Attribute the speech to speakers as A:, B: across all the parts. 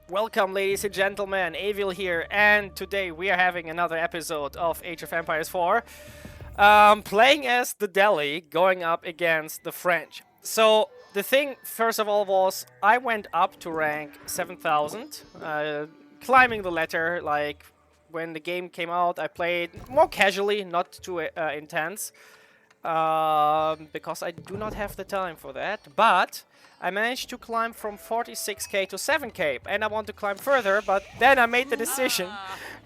A: Welcome, ladies and gentlemen, Avil here, and today we are having another episode of Age of Empires 4. Playing as the Delhi, going up against the French. So, the thing, first of all, was I went up to rank 7000, climbing the ladder, like, when the game came out. I played more casually, not too intense, because I do not have the time for that, but I managed to climb from 46k to 7k, and I want to climb further, but then I made the decision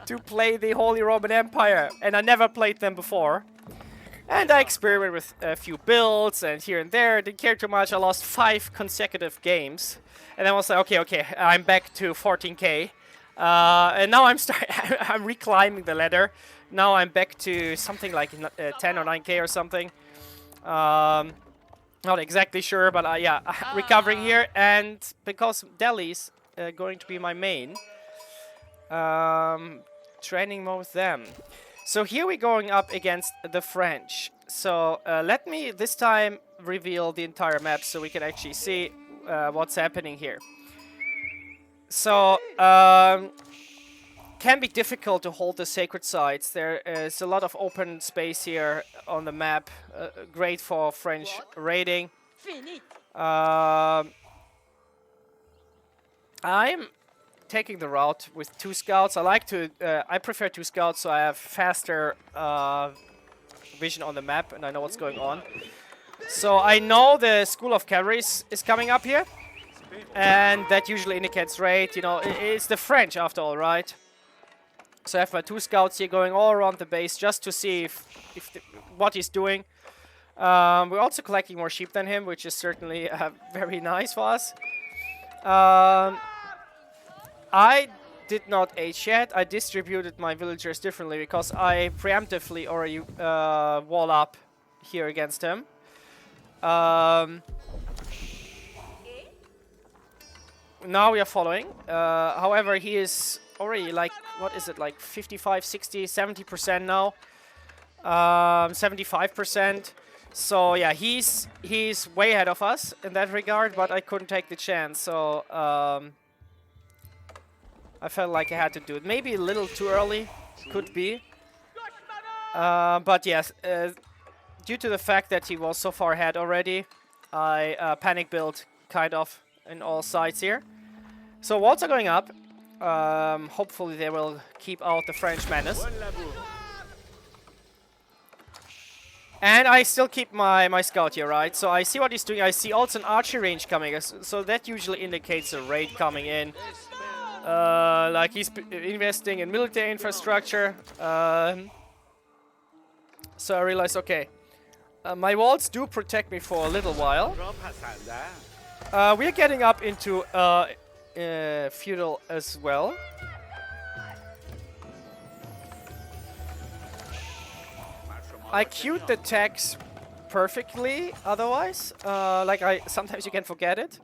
A: to play the Holy Roman Empire, and I never played them before. And I experimented with a few builds, and here and there, didn't care too much. I lost 5 consecutive games, and I was like, okay, I'm back to 14k. And now I'm I'm reclimbing the ladder. Now I'm back to something like 10 or 9k or something. Not exactly sure, but yeah, recovering here. And because Delhi's going to be my main, training more with them. So here we're going up against the French. So let me this time reveal the entire map so we can actually see what's happening here. So can be difficult to hold the sacred sites. There is a lot of open space here on the map, great for French raiding. I'm taking the route with 2 scouts. I prefer 2 scouts, so I have faster vision on the map and I know what's going on. So I know the School of Cavalry is coming up here, and that usually indicates raid. You know, it's the French after all, right? So I have my 2 scouts here going all around the base just to see what he's doing. We're also collecting more sheep than him, which is certainly very nice for us. I did not age yet. I distributed my villagers differently because I preemptively already wall up here against him. Now we are following. However, he is already like, what is it, like 55, 60, 70% now. 75%. So yeah, he's way ahead of us in that regard, but I couldn't take the chance. So I felt like I had to do it. Maybe a little too early, could be. But yes, due to the fact that he was so far ahead already, I panic built kind of in all sides here. So walls are going up. Hopefully they will keep out the French menace. And I still keep my scout here, right? So I see what he's doing. I see also an archery range coming. So that usually indicates a raid coming in. Like he's investing in military infrastructure. So I realized, okay, my walls do protect me for a little while. We're getting up into feudal as well. I queued the tax perfectly otherwise. Like sometimes you can forget it.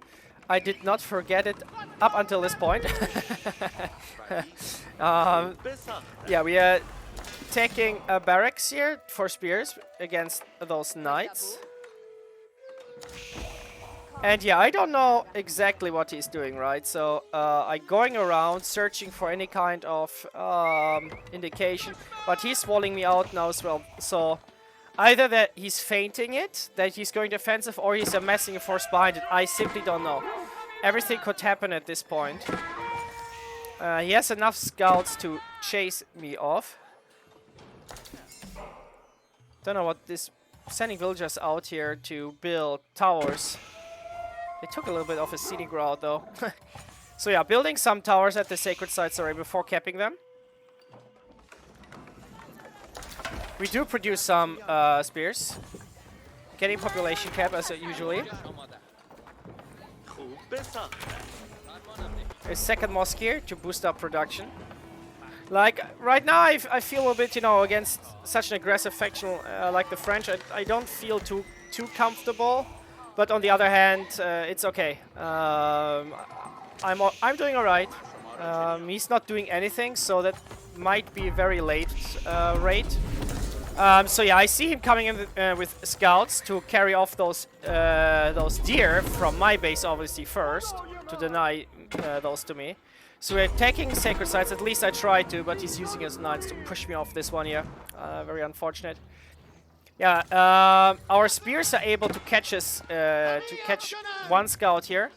A: I did not forget it up until this point. Yeah, we are taking a barracks here for spears against those knights. And yeah, I don't know exactly what he's doing, right? So I'm going around searching for any kind of indication, but he's walling me out now as well. So either that he's feinting it, that he's going defensive, or he's amassing a force behind it. I simply don't know. Everything could happen at this point. He has enough scouts to chase me off. Don't know what this... Sending villagers out here to build towers. They took a little bit of a scenic route though. So yeah, building some towers at the sacred sites already before capping them. We do produce some spears. Getting population cap as usually. A second mosque here to boost up production. Like, right now I feel a bit, you know, against such an aggressive faction like the French, I don't feel too comfortable. But on the other hand, it's okay. I'm doing alright. He's not doing anything, so that might be a very late raid. So yeah, I see him coming in with scouts to carry off those deer from my base, obviously first, to deny those to me. So we're taking Sacred Sites, at least I tried to, but he's using his knights to push me off this one here. Very unfortunate. Yeah, our spears are able to catch us, to catch one scout here.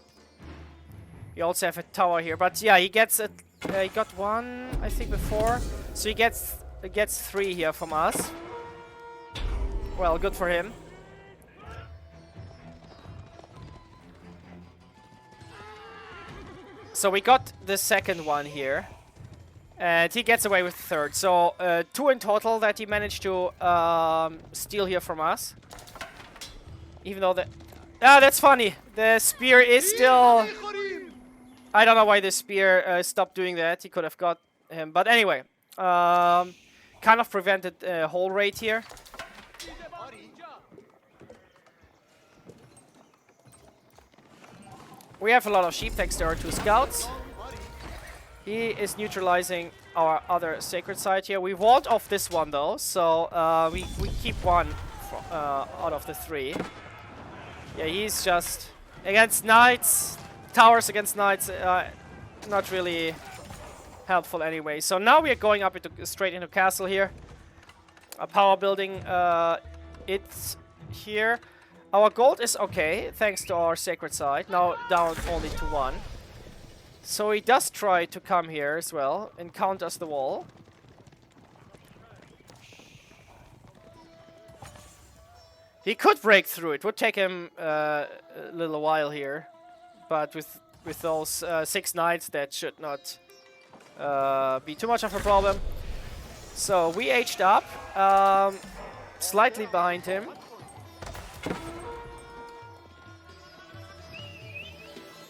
A: We also have a tower here, but yeah, he gets a, he got one, I think, before. So he gets 3 here from us. Well, good for him. So we got the second one here. And he gets away with the third. So 2 in total that he managed to steal here from us. Even though the... Ah, that's funny. The spear is still... I don't know why the spear stopped doing that. He could have got him. But anyway. Kind of prevented whole raid here. We have a lot of sheep thanks to our 2 scouts. He is neutralizing our other sacred site here. We walled off this one though, so we keep one out of the 3. Yeah, he's just against knights, towers against knights, not really helpful anyway. So now we are going up straight into castle here. A power building, it's here. Our gold is okay, thanks to our sacred site. Now down only to 1. So he does try to come here as well and counters the wall. He could break through. It would take him a little while here, but with those 6 knights, that should not be too much of a problem. So we aged up, slightly behind him.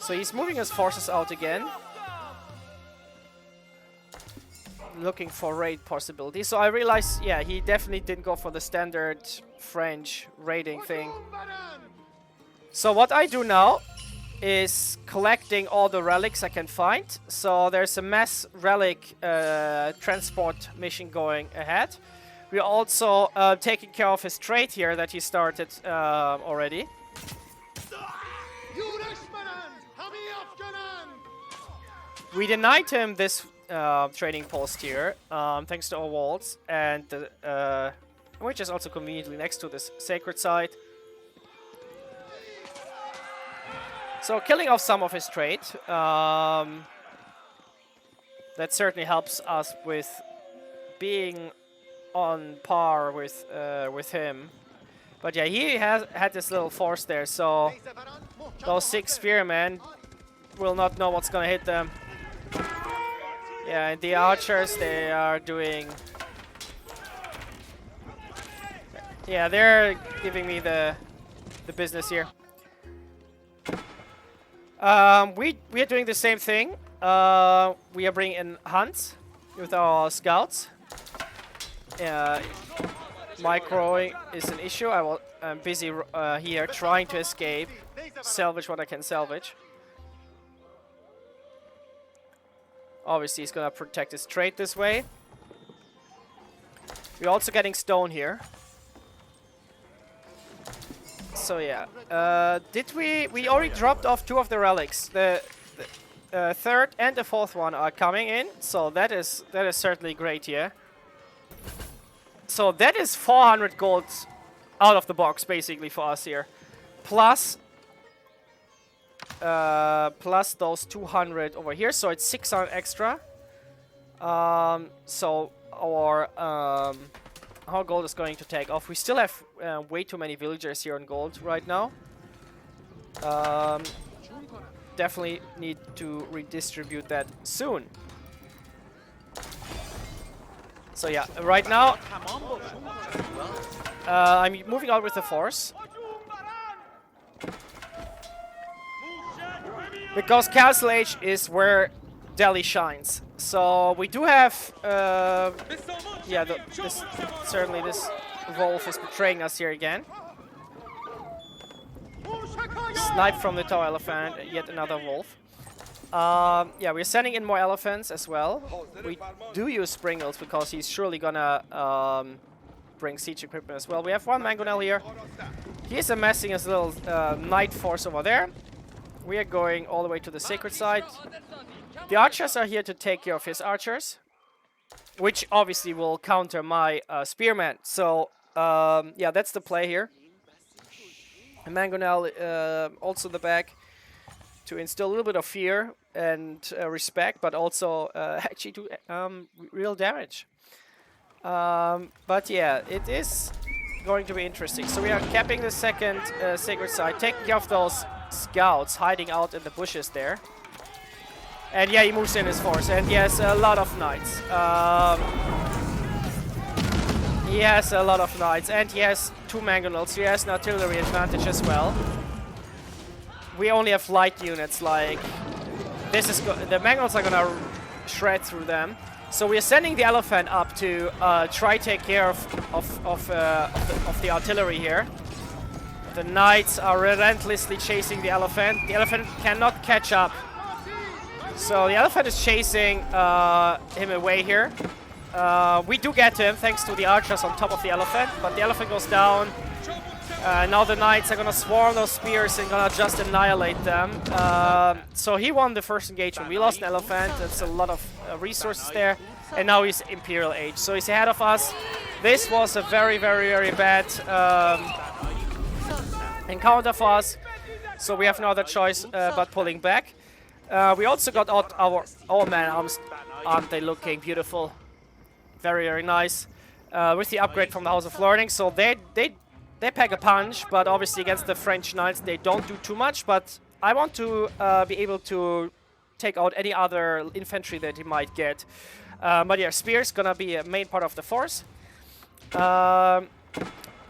A: So he's moving his forces out again. Looking for raid possibilities. So I realized, yeah, he definitely didn't go for the standard French raiding thing. So what I do now is collecting all the relics I can find. So there's a mass relic transport mission going ahead. We're also taking care of his trade here that he started already. We denied him this trading post here, thanks to our walls, and which is also conveniently next to this sacred site. So killing off some of his trade, that certainly helps us with being on par with him. But yeah, he has had this little force there, so those 6 spearmen will not know what's gonna hit them. Yeah, and the archers, they are doing... Yeah, they're giving me the business here. We are doing the same thing. We are bringing in hunts with our scouts. Microing is an issue. I'm busy here trying to escape, salvage what I can salvage. Obviously, he's gonna protect his trade this way. We're also getting stone here. So yeah, did we already dropped off 2 of the relics. The 3rd and the 4th one are coming in, so that is certainly great here. So that is 400 gold out of the box basically for us here, plus those 200 over here, so it's 600 extra. So our gold is going to take off. We still have way too many villagers here on gold right now. Definitely need to redistribute that soon. So yeah, right now I'm moving out with the force. Because Castle Age is where Delhi shines. So we do have, yeah, certainly this wolf is betraying us here again. Snipe from the tower elephant, yet another wolf. Yeah, we're sending in more elephants as well. We do use Springles because he's surely gonna bring siege equipment as well. We have 1 Mangonel here. He's amassing his little knight force over there. We are going all the way to the sacred side. The archers are here to take care of his archers, which obviously will counter my spearmen. So, yeah, that's the play here. And Mangonel also in the back to instill a little bit of fear and respect, but also actually do real damage. But yeah, it is going to be interesting. So we are capping the second sacred side, taking care of those scouts hiding out in the bushes there. And yeah, he moves in his force, and he has a lot of knights. He has a lot of knights, and he has 2 Mangonels, so he has an artillery advantage as well. We only have light units, like this is the Mangonels are gonna shred through them. So we are sending the elephant up to try take care of the artillery here. The knights are relentlessly chasing the elephant. The elephant cannot catch up. So the elephant is chasing him away here. We do get him thanks to the archers on top of the elephant, but the elephant goes down. Now the knights are gonna swarm those spears and gonna just annihilate them. So he won the first engagement. We lost an elephant. That's a lot of resources there. And now he's Imperial Age. So he's ahead of us. This was a very, very, very bad encounter for us. So we have no other choice but pulling back. We also got out our man arms. Aren't they looking beautiful? Very, very nice. With the upgrade from the House of Learning. So they pack a punch, but obviously against the French knights they don't do too much. But I want to be able to take out any other infantry that he might get. But yeah, spear's gonna be a main part of the force.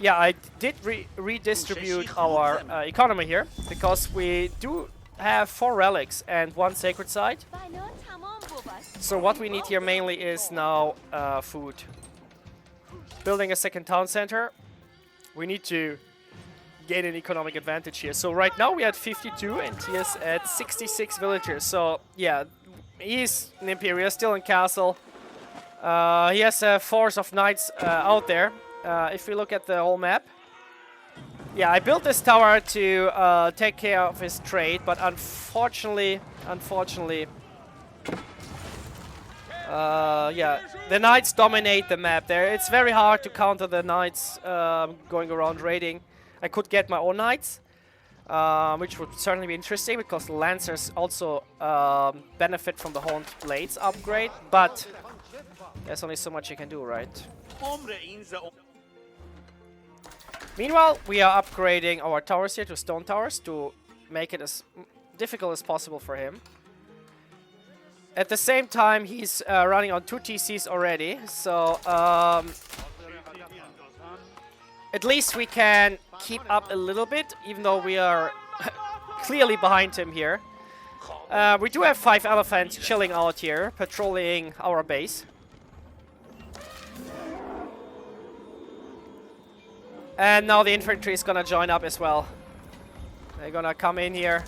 A: Yeah, I did redistribute our economy here, because we do have 4 relics and 1 sacred site. So what we need here mainly is now food. Building a second town center. We need to gain an economic advantage here. So right now we are at 52 and he is at 66 villagers. So yeah, he's an Imperial, still in castle. He has a force of knights out there. If we look at the whole map. Yeah, I built this tower to take care of his trade, but unfortunately, yeah, the knights dominate the map there. It's very hard to counter the knights going around raiding. I could get my own knights, which would certainly be interesting, because the lancers also benefit from the horned blades upgrade, but there's only so much you can do, right? Meanwhile, we are upgrading our towers here to stone towers to make it as difficult as possible for him. At the same time, he's running on 2 TCs already, so at least we can keep up a little bit, even though we are clearly behind him here. We do have 5 elephants chilling out here, patrolling our base. And now the infantry is gonna join up as well. They're gonna come in here.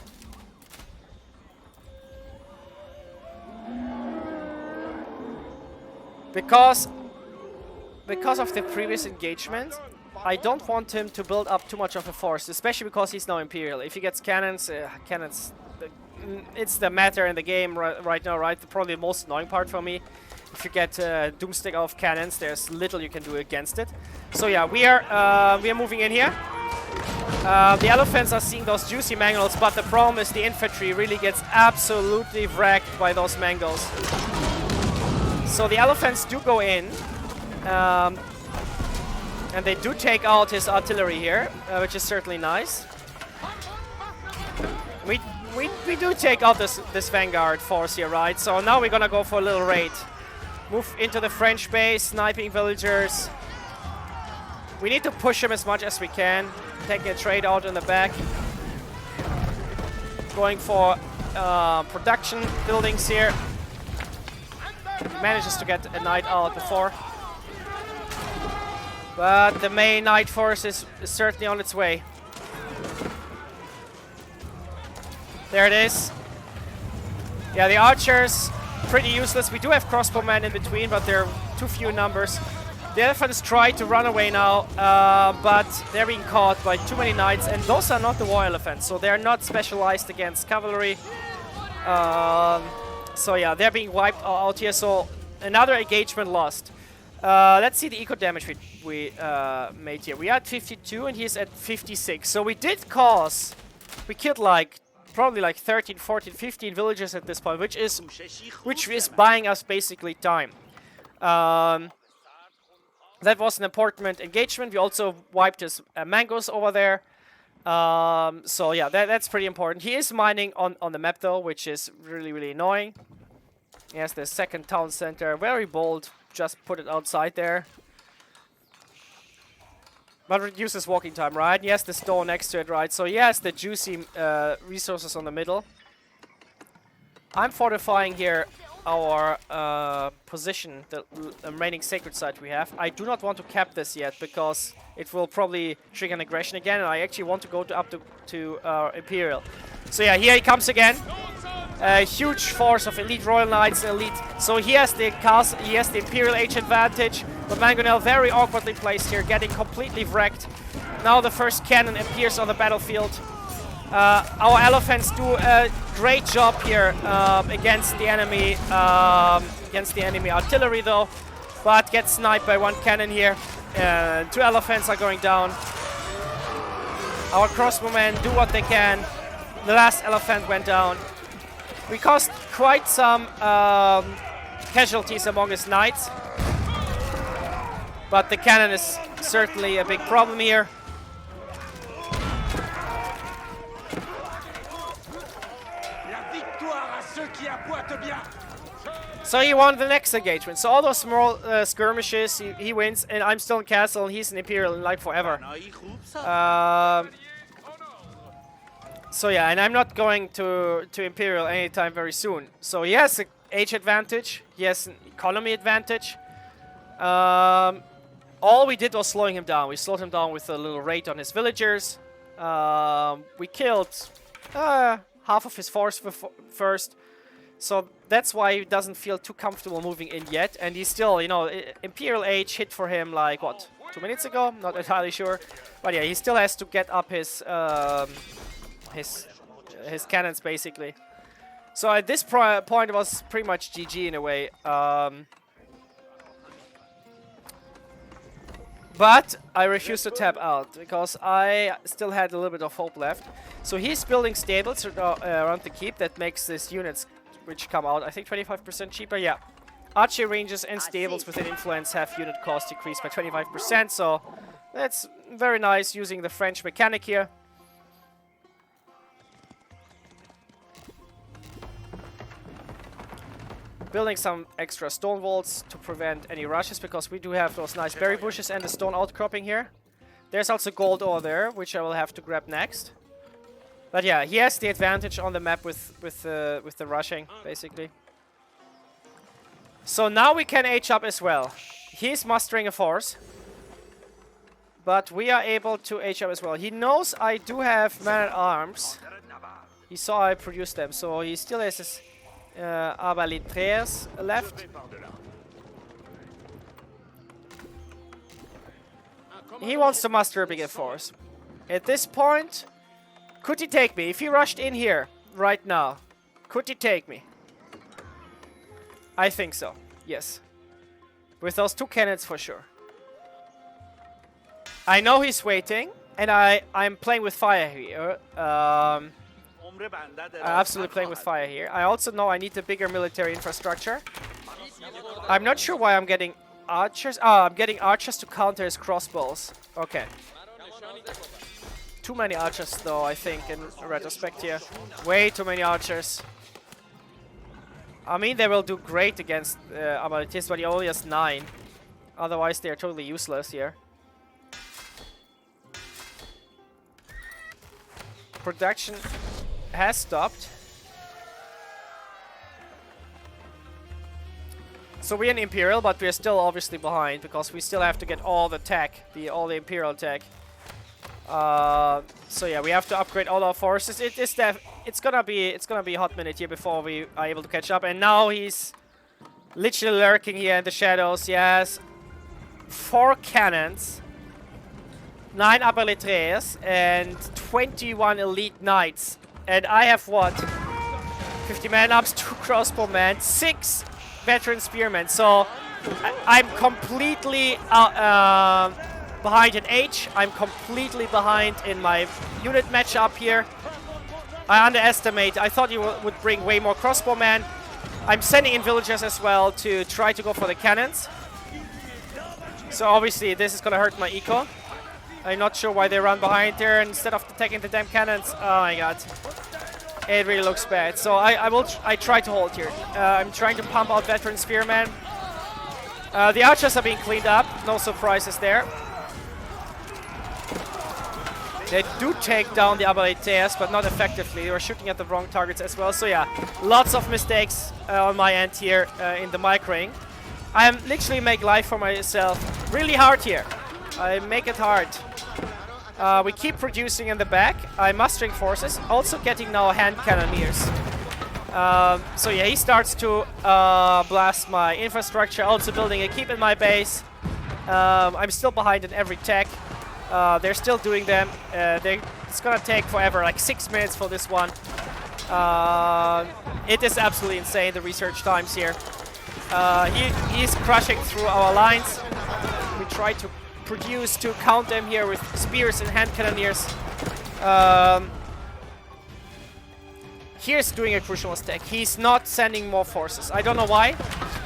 A: Because of the previous engagement, I don't want him to build up too much of a force, especially because he's now Imperial. If he gets cannons, it's the matter in the game right now, right? Probably the most annoying part for me. If you get Doomstick out of cannons, there's little you can do against it. So yeah, we are moving in here. The elephants are seeing those juicy Mangonels, but the problem is the infantry really gets absolutely wrecked by those Mangols. So the elephants do go in, and they do take out his artillery here, which is certainly nice. We do take out this vanguard force here, right? So now we're gonna go for a little raid. Move into the French base, sniping villagers. We need to push him as much as we can. Taking a trade out in the back. Going for production buildings here. Manages to get a knight out before. But the main knight force is certainly on its way. There it is. Yeah, the archers, pretty useless. We do have crossbowmen in between, but they're too few numbers. The elephants try to run away now, but they're being caught by too many knights, and those are not the war elephants, so they're not specialized against cavalry. So yeah, they're being wiped out here, so another engagement lost. Let's see the eco damage we made here. We are at 52 and he's at 56, so we killed like probably like 13, 14, 15 villagers at this point, which is buying us basically time. That was an important engagement. We also wiped his mangoes over there. So yeah, that's pretty important. He is mining on the map though, which is really, really annoying. Yes, the second town center. Very bold. Just put it outside there. But reduces walking time, right? Yes, the store next to it, right? So yes, the juicy resources on the middle. I'm fortifying here our position, the remaining sacred site we have. I do not want to cap this yet because it will probably trigger an aggression again, and I actually want to go up to Imperial. So yeah, here he comes again. A huge force of elite Royal Knights, elite. So he has the castle, he has the Imperial Age advantage, but Mangonel very awkwardly placed here, getting completely wrecked. Now the first cannon appears on the battlefield. Our elephants do a great job here against the enemy artillery though, but get sniped by one cannon here. 2 elephants are going down. Our crossbowmen do what they can. The last elephant went down. We caused quite some casualties among his knights, but the cannon is certainly a big problem here. So he won the next engagement. So all those small skirmishes, he wins, and I'm still in castle, and he's in Imperial like forever. So yeah, and I'm not going to Imperial anytime very soon. So he has an age advantage, he has an economy advantage. All we did was slowing him down. We slowed him down with a little raid on his villagers. We killed half of his force first. So that's why he doesn't feel too comfortable moving in yet. And he's still, you know, Imperial Age hit for him like, what, 2 minutes ago? Not entirely sure. But yeah, he still has to get up his cannons, basically. So at this point, it was pretty much GG in a way. But I refused to tap out because I still had a little bit of hope left. So he's building stables around the keep that makes these units which come out, I think 25% cheaper. Yeah. Archery ranges and stables within influence have unit cost decreased by 25%. So that's very nice using the French mechanic here. Building some extra stone walls to prevent any rushes, because we do have those nice berry bushes and the stone outcropping here. There's also gold over there, which I will have to grab next. But yeah, he has the advantage on the map with the rushing, basically. So now we can age up as well. He's mustering a force, but we are able to age up as well. He knows I do have man-at-arms. He saw I produced them, so he still has his arbalètriers left. He wants to muster a bigger force. At this point, could he take me? If he rushed in here right now, could he take me? I think so, yes. With those 2 cannons for sure. I know he's waiting, and I'm playing with fire here. I'm absolutely playing with fire here. I also know I need a bigger military infrastructure. I'm not sure why I'm getting archers. I'm getting archers to counter his crossbows. Okay. Too many archers though, I think, in retrospect here. Way too many archers. I mean, they will do great against Arbalètriers, but he only has 9. Otherwise, they are totally useless here. Production has stopped. So we're in Imperial, but we're still obviously behind because we still have to get all the tech, all the Imperial tech. So yeah, we have to upgrade all our forces. It's gonna be a hot minute here before we are able to catch up. And now he's literally lurking here in the shadows. Yes, 4 cannons, 9 Abeletreers, and 21 elite knights. And I have what? 50 man-ups, 2 crossbowmen, 6 veteran spearmen. So I'm completely behind in H. I'm completely behind in my unit matchup here. I underestimate. I thought you would bring way more crossbowmen. I'm sending in villagers as well to try to go for the cannons. So obviously this is gonna hurt my eco. I'm not sure why they run behind there instead of attacking the damn cannons. Oh my god. It really looks bad. So I try to hold here. I'm trying to pump out veteran spearmen. The archers are being cleaned up. No surprises there. They do take down the Abeletreers, but not effectively. They were shooting at the wrong targets as well. So yeah, lots of mistakes on my end here in the microing. I am literally make life for myself really hard here. I make it hard. We keep producing in the back. I'm mustering forces, also getting now hand cannoneers. So yeah, he starts to blast my infrastructure, also building a keep in my base. I'm still behind in every tech. They're still doing them. It's gonna take forever, like 6 minutes for this one. It is absolutely insane, the research times here. He's crushing through our lines. We try to produce to count them here with spears and hand cannoneers. Here's doing a crucial mistake. He's not sending more forces. I don't know why.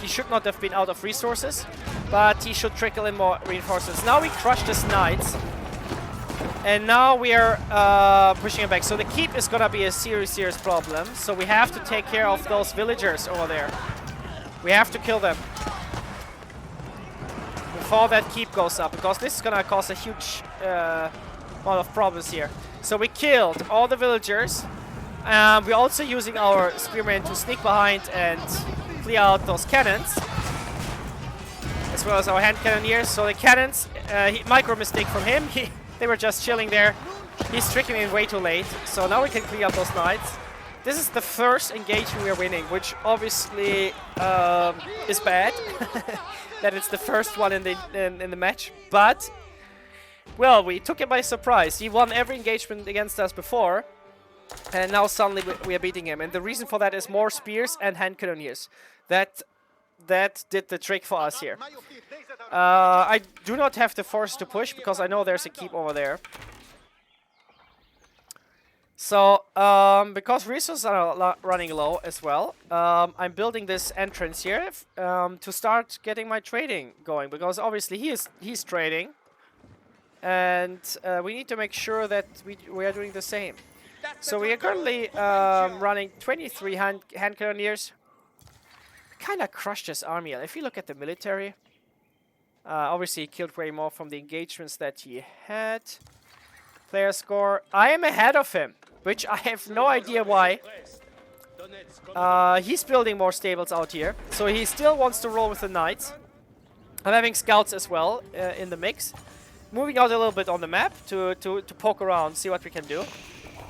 A: He should not have been out of resources, but he should trickle in more reinforcements. Now we crush this knights. And now we are pushing it back. So the keep is gonna be a serious problem. So we have to take care of those villagers over there. We have to kill them before that keep goes up, because this is gonna cause a huge amount of problems here. So we killed all the villagers. We're also using our spearmen to sneak behind and clear out those cannons, as well as our hand cannoneers. So the cannons, micro mistake from him. They were just chilling there. He's tricking in way too late. So now we can clear out those knights. This is the first engagement we are winning, which obviously is bad. That it's the first one in the match. But well, we took him by surprise. He won every engagement against us before, and now suddenly we are beating him. And the reason for that is more spears and hand cannoneers. That did the trick for us here. I do not have the force to push because I know there's a keep over there. So, because resources are running low as well, I'm building this entrance here to start getting my trading going, because obviously he's trading, and we need to make sure that we are doing the same. So we are currently running 23 hand cannoneers. Kind of crushed this army. If you look at the military, obviously he killed way more from the engagements that he had. Player score, I am ahead of him, which I have no idea why. He's building more stables out here, so he still wants to roll with the knights. I'm having scouts as well in the mix, moving out a little bit on the map to poke around, see what we can do.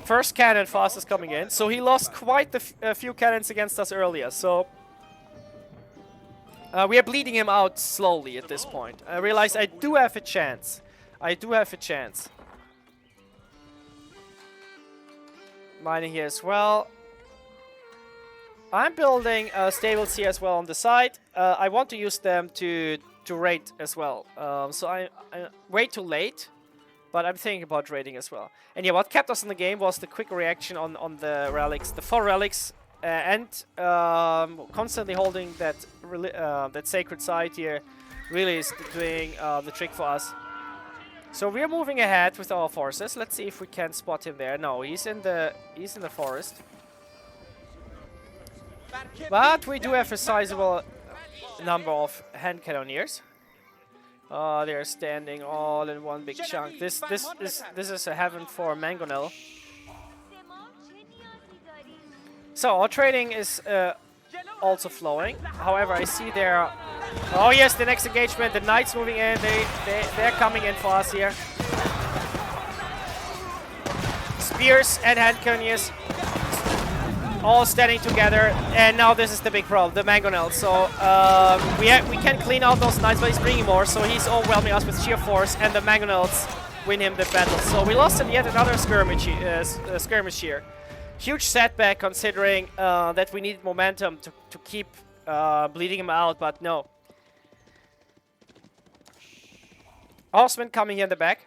A: First cannon for us is coming in, so he lost quite a few cannons against us earlier, so we are bleeding him out slowly at this point. I realize I do have a chance. Mining here as well. I'm building stables here as well on the side. I want to use them to raid as well. So I way too late, but I'm thinking about raiding as well. And yeah, what kept us in the game was the quick reaction on the relics, the 4 relics, and constantly holding that sacred site here really is doing the trick for us. So we're moving ahead with our forces. Let's see if we can spot him there. No, he's in the forest. But we do have a sizable number of hand cannoneers. They're standing all in one big chunk. This is a heaven for Mangonel. So our trading is also flowing. However, I see there. Oh yes, the next engagement. The knights moving in. They're coming in for us here. Spears and hand cannoneers. all standing together, and now this is the big problem, the Mangonel. So we can clean out those knights, but he's bringing more, so he's overwhelming us with sheer force, and the Mangonels win him the battle. So we lost in yet another skirmish here. Huge setback considering that we needed momentum to keep bleeding him out, but no. Horseman coming here in the back.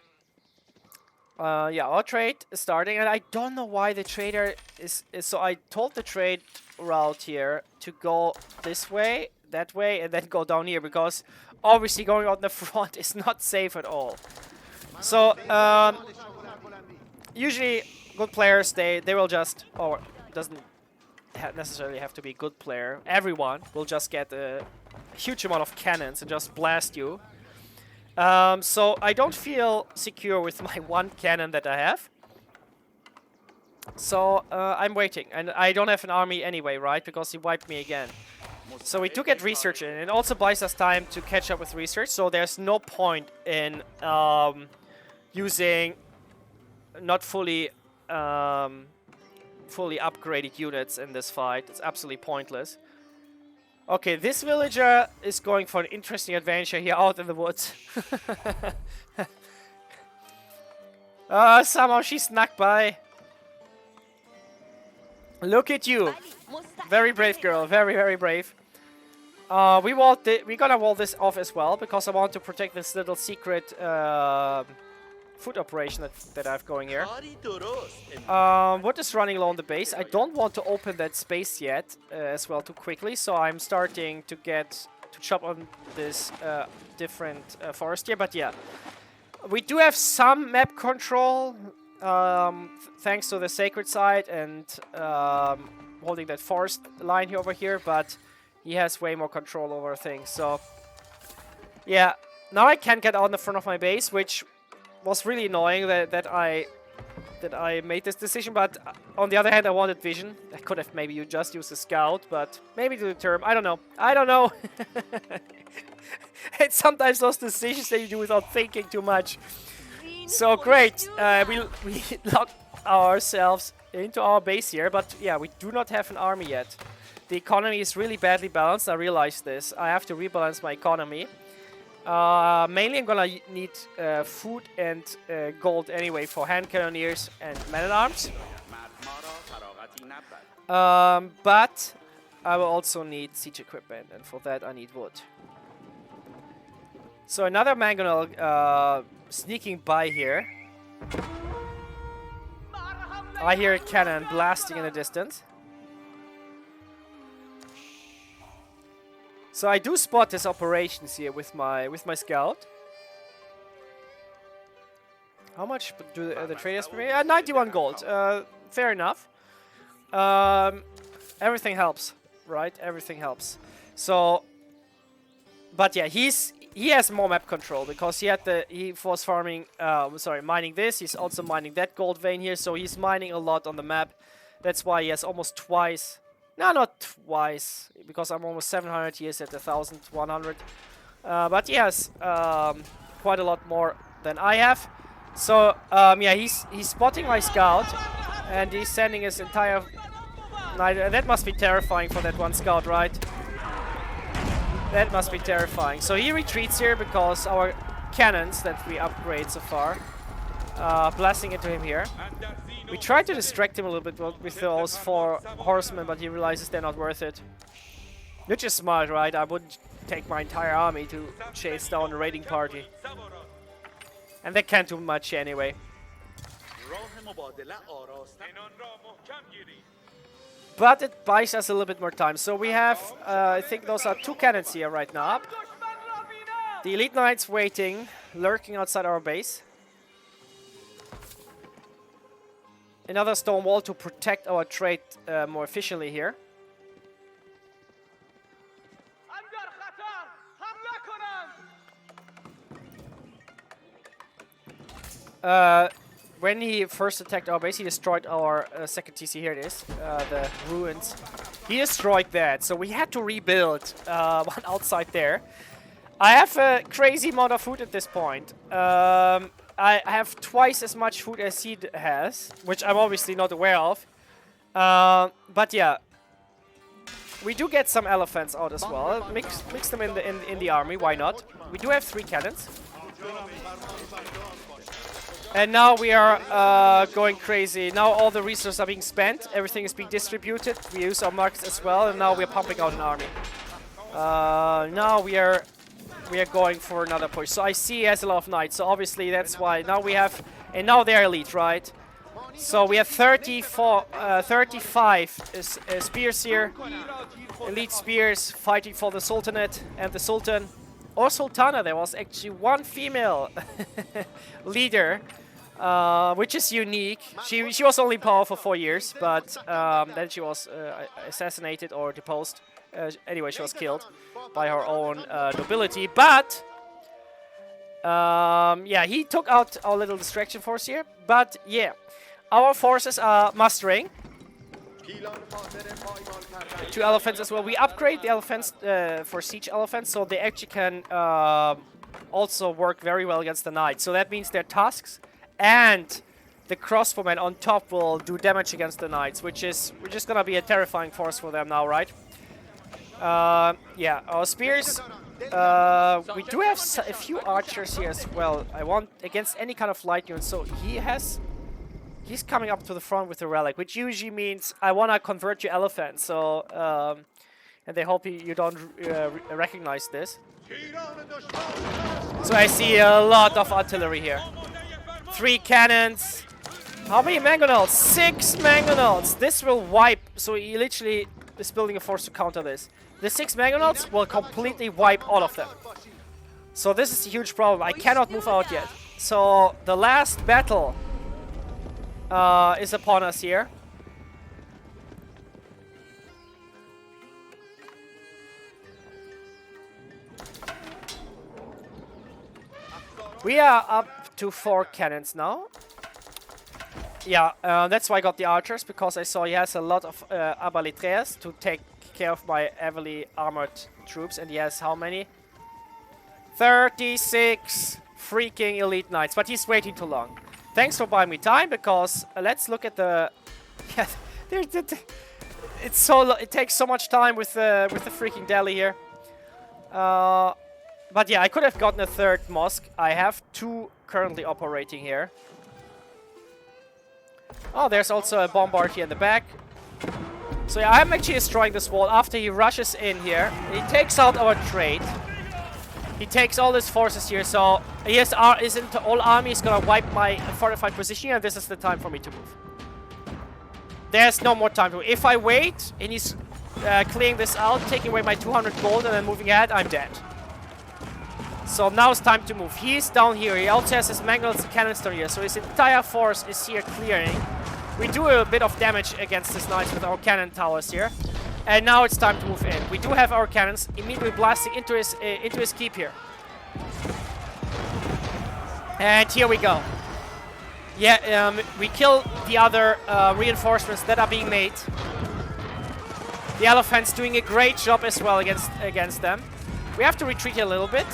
A: Yeah, our trade is starting, and I don't know why the trader is... So I told the trade route here to go this way, that way, and then go down here, because obviously going out in the front is not safe at all. So, usually good players, they will just... Or it doesn't necessarily have to be a good player. Everyone will just get a huge amount of cannons and just blast you. So I don't feel secure with my one cannon that I have. So I'm waiting, and I don't have an army anyway, right? Because he wiped me again. So we do get research in. It also buys us time to catch up with research. So there's no point in using not fully upgraded units in this fight. It's absolutely pointless. Okay, this villager is going for an interesting adventure here out in the woods. Somehow she snuck by. Look at you. Very brave girl, very, very brave. We're gonna wall this off as well, because I want to protect this little secret food operation that I have going here. Wood is running low on the base. I don't want to open that space yet as well too quickly, so I'm starting to chop on this different forest here. But yeah, we do have some map control thanks to the sacred site and holding that forest line here over here, but he has way more control over things. So yeah, now I can get out in the front of my base, which was really annoying that I made this decision, but on the other hand, I wanted vision. I could have maybe just used a scout, but maybe to the term, I don't know. I don't know. It's sometimes those decisions that you do without thinking too much. So great, we locked ourselves into our base here, but yeah, we do not have an army yet. The economy is really badly balanced. I realize this. I have to rebalance my economy. Mainly I'm gonna need food and gold anyway for hand cannoneers and men-at-arms. But I will also need siege equipment, and for that I need wood. So another Mangonel sneaking by here. I hear a cannon blasting in the distance. So I do spot his operations here with my scout. How much do the traders pay? 91 gold. Fair enough. Everything helps, right? Everything helps. So, but yeah, he has more map control because he was farming. Mining this. He's also mining that gold vein here. So he's mining a lot on the map. That's why he has almost twice. No, not twice, because I'm almost 700 years at 1,100. But yes, quite a lot more than I have. So yeah, he's spotting my scout, and he's sending his entire knight. That must be terrifying for that one scout, right? That must be terrifying. So he retreats here because our cannons that we upgrade so far, blasting into him here. We tried to distract him a little bit with those 4 horsemen, but he realizes they're not worth it. Which is smart, right? I wouldn't take my entire army to chase down a raiding party. And they can't do much anyway. But it buys us a little bit more time. So we have, I think those are 2 cannons here right now. The elite knights waiting, lurking outside our base. Another stone wall to protect our trade more efficiently here. When he first attacked our base, he destroyed our second TC. Here it is, the ruins. He destroyed that, so we had to rebuild one outside there. I have a crazy amount of food at this point. I have twice as much food as he has, which I'm obviously not aware of. But yeah, we do get some elephants out as well. Mix them in the army. Why not? We do have 3 cannons. And now we are going crazy. Now all the resources are being spent. Everything is being distributed. We use our markets as well, and now we are pumping out an army. Now we are going for another push. So I see he has a lot of knights. So obviously that's why now we have, and now they're elite, right? So we have 35 spears here, elite spears fighting for the Sultanate and the Sultan. Or Sultana, there was actually one female leader, which is unique. She was only in power for 4 years, but then she was assassinated or deposed. Anyway, she was killed by her own nobility. But yeah, he took out our little distraction force here. But yeah, our forces are mustering. 2 elephants as well. We upgrade the elephants for siege elephants, so they actually can also work very well against the knights. So that means their tusks and the crossbowmen on top will do damage against the knights, which is just gonna be a terrifying force for them now, right? Yeah, our spears. We do have a few archers here as well. I want against any kind of light unit. So he's coming up to the front with the relic, which usually means I want to convert you elephants. So, and they hope you don't recognize this. So I see a lot of artillery here. 3 cannons. How many mangonels? 6 mangonels. This will wipe. So he literally is building a force to counter this. The 6 mangonels will completely wipe all of them. So this is a huge problem. I cannot move out yet. So the last battle is upon us here. We are up to 4 cannons now. Yeah, that's why I got the archers, because I saw he has a lot of arbalètriers to take care of my heavily armored troops. And he has how many? 36 freaking elite knights, but he's waiting too long. Thanks for buying me time, because let's look at the... Yeah, it takes so much time with the freaking Delhi here. But yeah, I could have gotten a 3rd mosque. I have 2 currently operating here. Oh, there's also a bombard here in the back. So yeah, I'm actually destroying this wall after he rushes in here. He takes out our trade. He takes all his forces here, so his whole army is gonna wipe my fortified position, and this is the time for me to move. There's no more time to move. If I wait and he's clearing this out, taking away my 200 gold and then moving ahead, I'm dead. So now it's time to move. He's down here. He also has his mangled canister here, so his entire force is here clearing. We do a bit of damage against his knights with our cannon towers here. And now it's time to move in. We do have our cannons immediately blasting into his keep here. And here we go. Yeah, we kill the other reinforcements that are being made. The elephant's doing a great job as well against them. We have to retreat a little bit,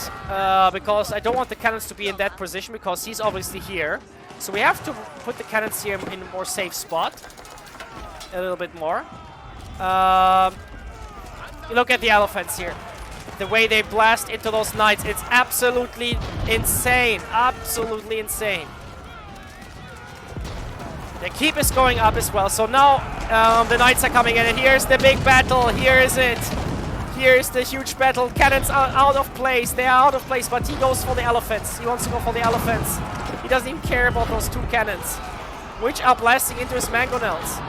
A: because I don't want the cannons to be in that position, because he's obviously here. So we have to put the cannons here in a more safe spot. A little bit more. Look at the elephants here. The way they blast into those knights, it's absolutely insane. Absolutely insane. The keep is going up as well. So now the knights are coming in, and here's the big battle. Here is it. Here's the huge battle. Cannons are out of place. They are out of place, but he goes for the elephants. He wants to go for the elephants. He doesn't even care about those 2 cannons, which are blasting into his mangonels.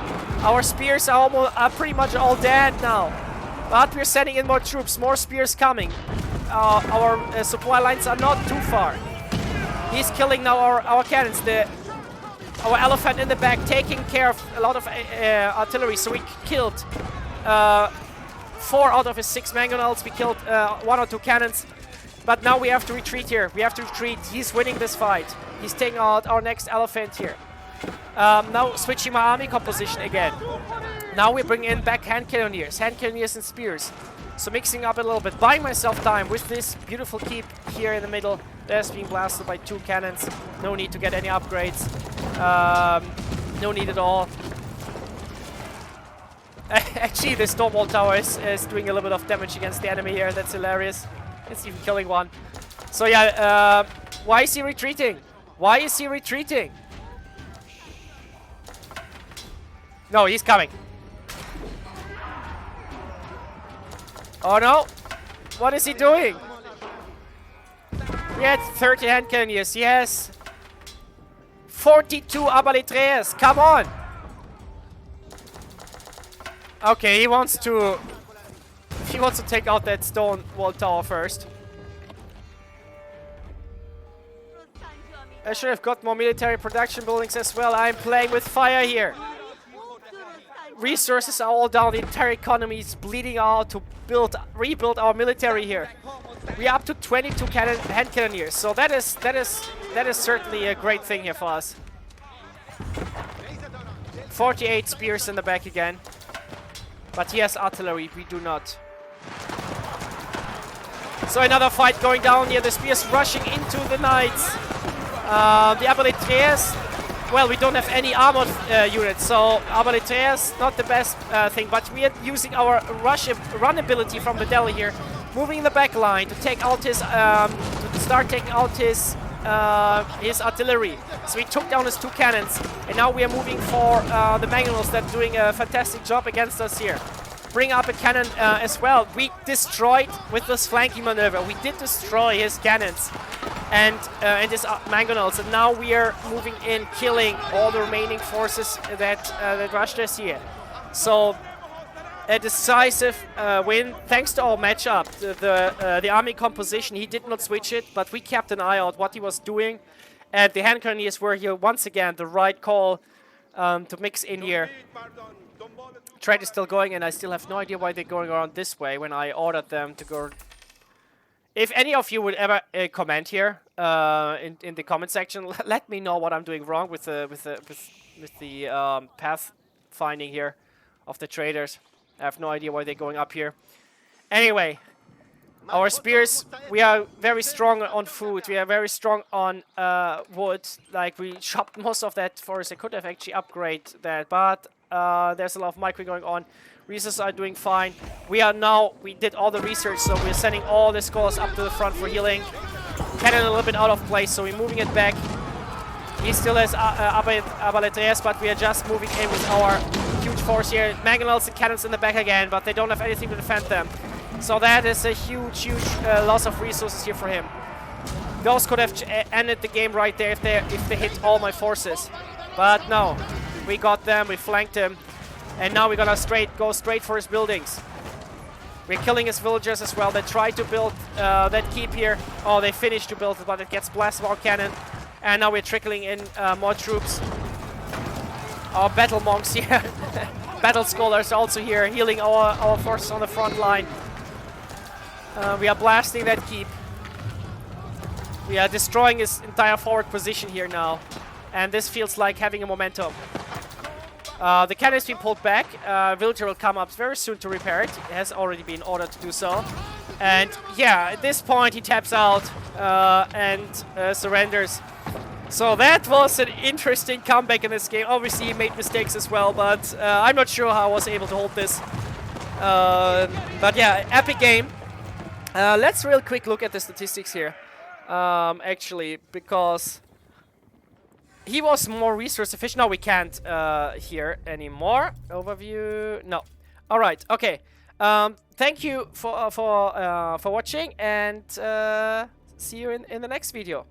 A: Our spears are pretty much all dead now. But we're sending in more troops, more spears coming. Our supply lines are not too far. He's killing now our cannons. Our elephant in the back taking care of a lot of artillery. So we killed 4 out of his 6 mangonels. We killed 1 or 2 cannons. But now we have to retreat here. We have to retreat. He's winning this fight. He's taking out our next elephant here. Now switching my army composition again. Now we bring in back hand cannoneers and spears. So mixing up a little bit, buying myself time with this beautiful keep here in the middle. That's being blasted by 2 cannons. No need to get any upgrades. No need at all. Actually, the Storm Wall Tower is doing a little bit of damage against the enemy here. That's hilarious. It's even killing one. So yeah, why is he retreating? Why is he retreating? No, he's coming. Oh no! What is he doing? He had 30 hand cannoneers. He has 42 Arbaletreas. Come on! Okay, he wants to take out that stone wall tower first. I should have got more military production buildings as well. I'm playing with fire here. Resources are all down. The entire economy is bleeding out to rebuild our military here. We're up to 22 hand cannoneers, so that is certainly a great thing here for us. 48 spears in the back again. But he has artillery, we do not. So another fight going down here. The spears rushing into the knights. The Arbaletreas, well, we don't have any armored units, so Arbaletreas not the best thing. But we are using our run ability from the Delhi here, moving in the back line to take out his, to start taking out his artillery. So he took down his 2 cannons, and now we are moving for the Mangonels that are doing a fantastic job against us here. Bring up a cannon as well. We destroyed with this flanking maneuver. We did destroy his cannons and his Mangonels, and now we are moving in, killing all the remaining forces that rushed us here. So a decisive win thanks to our matchup. The army composition, he did not switch it, but we kept an eye out what he was doing, and the hand cannoneers were here once again the right call to mix in here. Trade is still going, and I still have no idea why they're going around this way when I ordered them to go. If any of you would ever comment here in the comment section, let me know what I'm doing wrong with the path finding here of the traders. I have no idea why they're going up here. Anyway, our spears, we are very strong on food. We are very strong on wood. Like, we chopped most of that forest. I could have actually upgraded that, but there's a lot of micro going on. Resources are doing fine. We did all the research, so we're sending all the scholars up to the front for healing. Cannon a little bit out of place, so we're moving it back. He still has Arbaletreas, but we are just moving in with our huge force here. Mangonels and cannons in the back again, but they don't have anything to defend them. So that is a huge loss of resources here for him. Those could have ended the game right there if they hit all my forces. But no, we got them, we flanked him, and now we're gonna go straight for his buildings. We're killing his villagers as well. They tried to build that keep here. Oh, they finished to build it, but it gets blasted by our cannon. And now we're trickling in more troops. Our battle monks here, battle scholars also here, healing our forces on the front line. We are blasting that keep. We are destroying his entire forward position here now. And this feels like having a momentum. The cannon has been pulled back. Villager will come up very soon to repair it. It has already been ordered to do so. And yeah, at this point he taps out and surrenders. So that was an interesting comeback in this game. Obviously he made mistakes as well, but I'm not sure how I was able to hold this. But yeah, epic game. Let's real quick look at the statistics here. Actually, because he was more resource efficient. No, we can't here anymore. Overview. No. All right. Okay. Thank you for watching, and see you in the next video.